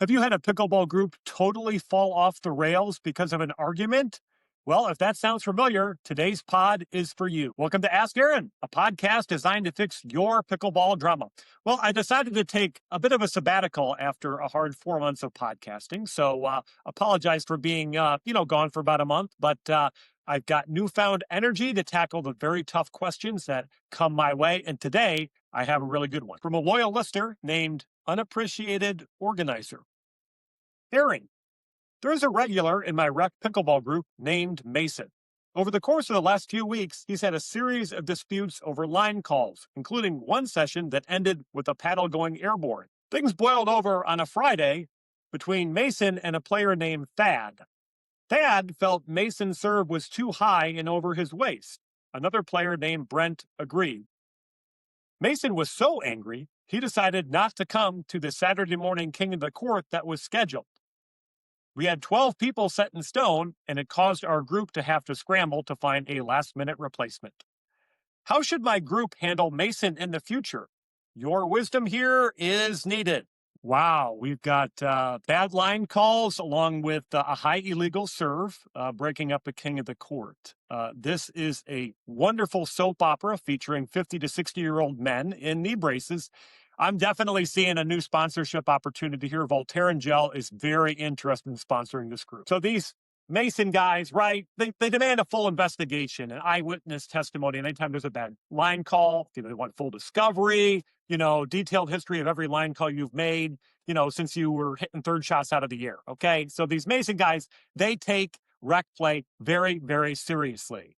Have you had a pickleball group totally fall off the rails because of an argument? Well, if that sounds familiar, today's pod is for you. Welcome to Ask Aaron, a podcast designed to fix your pickleball drama. Well, I decided to take a bit of a sabbatical after a hard 4 months of podcasting. So apologize for being, gone for about a month, but I've got newfound energy to tackle the very tough questions that come my way. And today I have a really good one from a loyal listener named Unappreciated Organizer. Aaron, there's a regular in my rec pickleball group named Mason. Over the course of the last few weeks, he's had a series of disputes over line calls, including one session that ended with a paddle going airborne. Things boiled over on a Friday between Mason and a player named Thad. Thad felt Mason's serve was too high and over his waist. Another player named Brent agreed. Mason was so angry, he decided not to come to the Saturday morning King of the Court that was scheduled. We had 12 people set in stone, and it caused our group to have to scramble to find a last-minute replacement. How should my group handle Mason in the future? Your wisdom here is needed. Wow, we've got bad line calls along with a high illegal serve, breaking up a King of the Court. This is a wonderful soap opera featuring 50 to 60-year-old men in knee braces. I'm definitely seeing a new sponsorship opportunity here. Voltaren Gel is very interested in sponsoring this group. So these Mason guys, right, they demand a full investigation and eyewitness testimony. And anytime there's a bad line call, they want full discovery, detailed history of every line call you've made, since you were hitting third shots out of the air. Okay. So these Mason guys, they take rec play very, very seriously,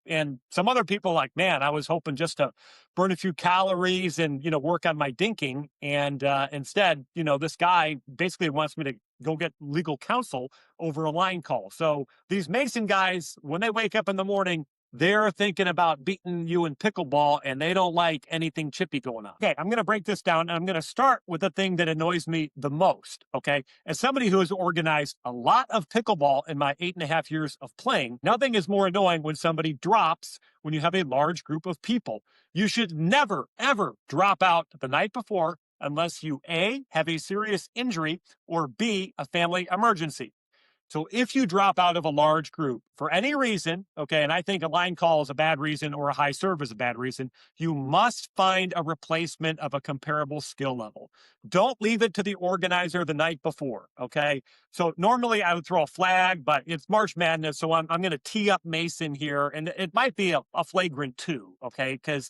and some other people like, man, I was hoping just to burn a few calories and, work on my dinking. And instead, this guy basically wants me to go get legal counsel over a line call. So these Mason guys, when they wake up in the morning, they're thinking about beating you in pickleball, and they don't like anything chippy going on. Okay, I'm going to break this down, and I'm going to start with the thing that annoys me the most, okay? As somebody who has organized a lot of pickleball in my 8.5 years of playing, nothing is more annoying when somebody drops when you have a large group of people. You should never, ever drop out the night before unless you A, have a serious injury, or B, a family emergency. So if you drop out of a large group for any reason, okay, and I think a line call is a bad reason or a high serve is a bad reason, you must find a replacement of a comparable skill level. Don't leave it to the organizer the night before, okay? So normally I would throw a flag, but it's March Madness, so I'm going to tee up Mason here, and it might be a flagrant 2, okay? Because,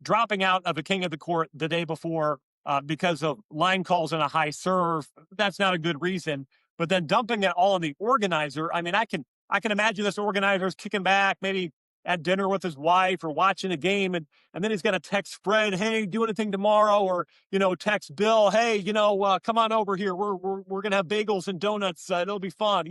dropping out of a King of the Court the day before because of line calls and a high serve, that's not a good reason. But then dumping it all on the organizer, I mean, I can imagine this organizer's kicking back, maybe at dinner with his wife or watching a game, and then he's going to text Fred, hey, do anything tomorrow, or text Bill, hey, come on over here, we're going to have bagels and donuts, it'll be fun.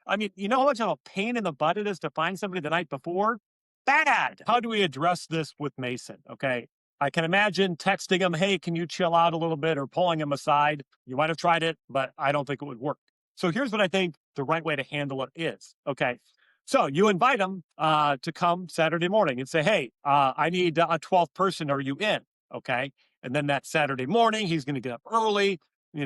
I mean, you know how much of a pain in the butt it is to find somebody the night before? Bad. How do we address this with Mason? Okay. I can imagine texting him, hey, can you chill out a little bit, or pulling him aside. You might have tried it, but I don't think it would work. So here's what I think the right way to handle it is. Okay. So you invite him to come Saturday morning and say, hey, I need a 12th person. Are you in? Okay. And then that Saturday morning, he's going to get up early,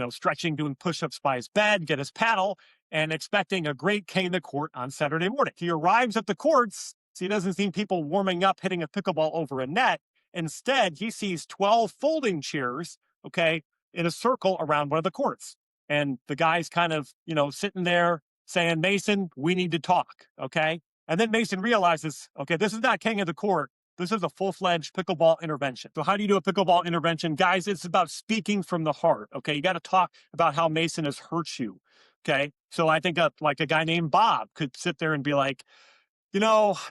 stretching, doing push-ups by his bed, get his paddle, and expecting a great King of the Court on Saturday morning. He arrives at the courts. So he doesn't see people warming up, hitting a pickleball over a net. Instead, he sees 12 folding chairs, okay, in a circle around one of the courts. And the guy's kind of, sitting there saying, Mason, we need to talk, okay? And then Mason realizes, okay, this is not King of the Court. This is a full-fledged pickleball intervention. So how do you do a pickleball intervention? Guys, it's about speaking from the heart, okay? You got to talk about how Mason has hurt you, okay? So I think like a guy named Bob could sit there and be like,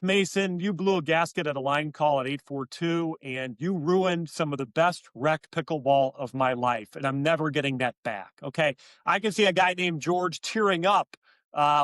Mason, you blew a gasket at a line call at 842, and you ruined some of the best rec pickleball of my life, and I'm never getting that back, okay? I can see a guy named George tearing up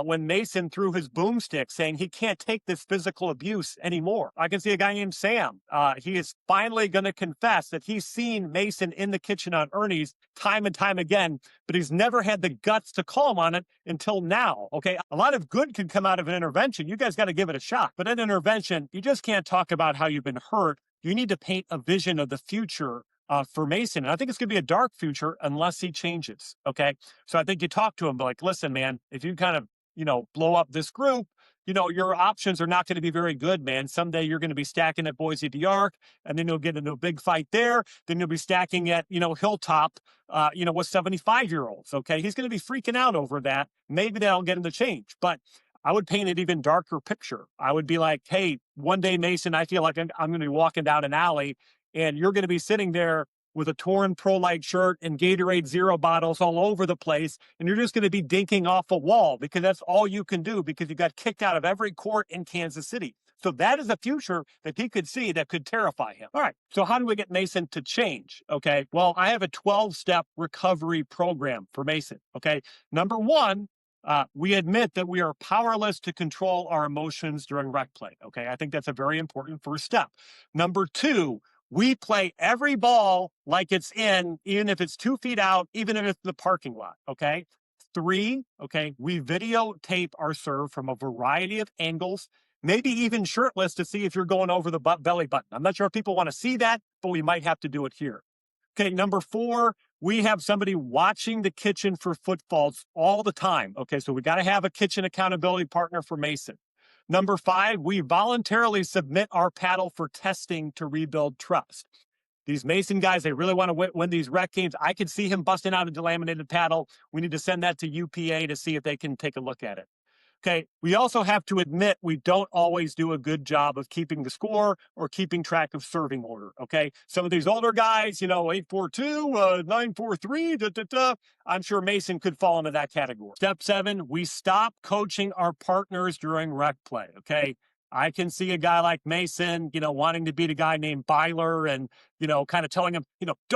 when Mason threw his boomstick, saying he can't take this physical abuse anymore. I can see a guy named Sam. He is finally going to confess that he's seen Mason in the kitchen on Ernie's time and time again, but he's never had the guts to call him on it until now, okay? A lot of good can come out of an intervention. You guys got to give it a shot. But in an intervention, you just can't talk about how you've been hurt. You need to paint a vision of the future for Mason. And I think it's going to be a dark future unless he changes. Okay. So I think you talk to him, but like, listen, man, if you kind of, blow up this group, your options are not going to be very good, man. Someday you're going to be stacking at Boise de Arc, and then you'll get into a big fight there. Then you'll be stacking at, Hilltop, with 75-year-olds. Okay. He's going to be freaking out over that. Maybe that'll get him to change. But I would paint an even darker picture. I would be like, hey, one day, Mason, I feel like I'm going to be walking down an alley and you're going to be sitting there with a torn Pro-Lite shirt and Gatorade Zero bottles all over the place, and you're just going to be dinking off a wall because that's all you can do because you got kicked out of every court in Kansas City. So that is a future that he could see that could terrify him. All right, so how do we get Mason to change? Okay, well, I have a 12-step recovery program for Mason. Okay, number one, we admit that we are powerless to control our emotions during rec play. Okay, I think that's a very important first step. Number two, we play every ball like it's in, even if it's 2 feet out, even if it's the parking lot. Okay. Three, okay, we videotape our serve from a variety of angles, maybe even shirtless to see if you're going over the belly button. I'm not sure if people want to see that, but we might have to do it here. Okay, number four, we have somebody watching the kitchen for footfalls all the time. Okay, so we got to have a kitchen accountability partner for Mason. Number five, we voluntarily submit our paddle for testing to rebuild trust. These Mason guys, they really want to win these rec games. I could see him busting out a delaminated paddle. We need to send that to UPA to see if they can take a look at it. Okay, we also have to admit we don't always do a good job of keeping the score or keeping track of serving order, okay? Some of these older guys, 842, 943, I'm sure Mason could fall into that category. Step 7, we stop coaching our partners during rec play, okay? I can see a guy like Mason, wanting to beat a guy named Byler and, kind of telling him,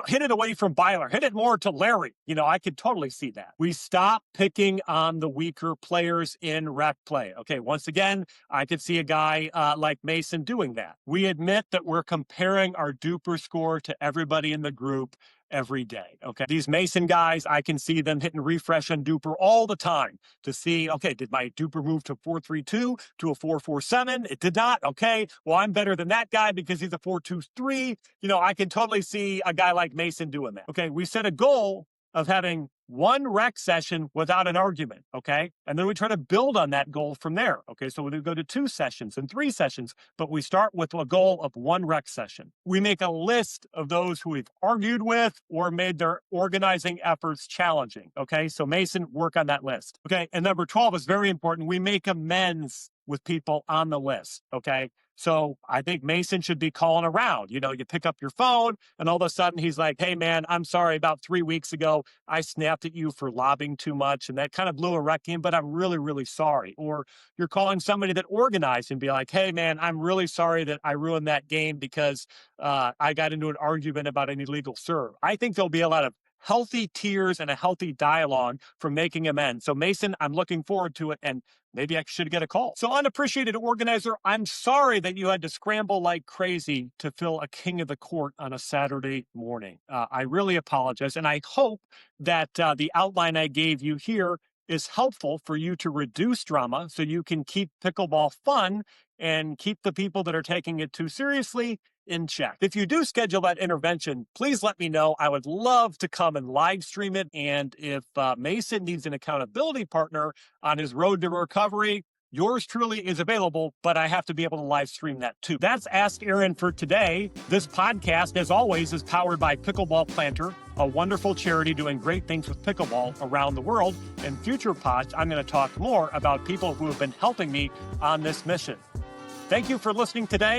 hit it away from Byler, hit it more to Larry. I could totally see that. We stop picking on the weaker players in rec play. Okay, once again, I could see a guy like Mason doing that. We admit that we're comparing our duper score to everybody in the group every day. Okay. These Mason guys, I can see them hitting refresh on duper all the time to see, okay, did my duper move to 432 to a 447? It did not. Okay. Well, I'm better than that guy because he's a 423. I can totally see a guy like Mason doing that. Okay. We set a goal of having one rec session without an argument, okay? And then we try to build on that goal from there, okay? So we go to 2 sessions and 3 sessions, but we start with a goal of 1 rec session. We make a list of those who we've argued with or made their organizing efforts challenging, okay? So Mason, work on that list, okay? And number 12 is very important. We make amends with people on the list, okay? So I think Mason should be calling around. You pick up your phone and all of a sudden he's like, hey man, I'm sorry, about 3 weeks ago, I snapped at you for lobbing too much and that kind of blew a rec game, but I'm really, really sorry. Or you're calling somebody that organized and be like, hey man, I'm really sorry that I ruined that game because I got into an argument about an illegal serve. I think there'll be a lot of healthy tears and a healthy dialogue from making amends. So Mason, I'm looking forward to it, and maybe I should get a call. So unappreciated organizer, I'm sorry that you had to scramble like crazy to fill a king of the court on a Saturday morning. I really apologize, and I hope that the outline I gave you here is helpful for you to reduce drama so you can keep pickleball fun and keep the people that are taking it too seriously in check. If you do schedule that intervention, please let me know. I would love to come and live stream it. And if Mason needs an accountability partner on his road to recovery, yours truly is available, but I have to be able to live stream that too. That's Ask Aaron for today. This podcast, as always, is powered by Pickleball Planter, a wonderful charity doing great things with pickleball around the world. In future pods, I'm going to talk more about people who have been helping me on this mission. Thank you for listening today.